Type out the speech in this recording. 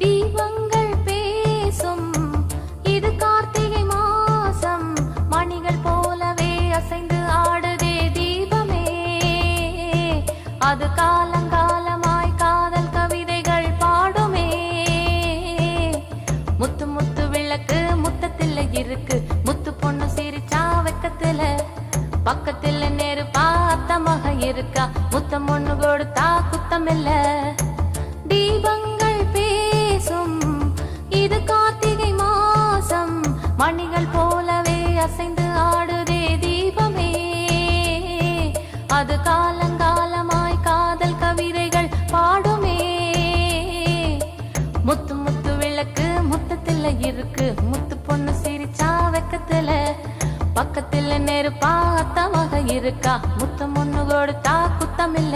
தீபங்கள் பேசும் இது கார்த்திகை மாசம், மணிகள் போலவே அசைந்து ஆடுதே தீபமே. அது காலங்காலமாய் காதல் கவிதைகள் பாடுமே. முத்து முத்து விளக்கு முத்தத்தில் இருக்கு, முத்து பொண்ணு சிரிச்சா வெக்கத்துல, பக்கத்துல நெருப்பா அத்தமாக இருக்கா, முத்தம் ஒண்ணு கொடுத்தா குத்தமில்ல. தீபங்கள் பேசும் இது கார்த்திகை மாசம், மணிகள் போலவே அசைந்து ஆடுதே தீபமே. அது காலங்காலமாய் காதல் கவிதைகள் பாடுமே. முத்து முத்து விளக்கு முத்தத்துல இருக்கு, முத்து பொண்ணு சிரிச்சா வெக்கத்துல, பக்கத்துல நெருப்பா அத்தமாக இருக்கா, முத்தம் ஒண்ணு கொடுத்தா குத்தமில்ல.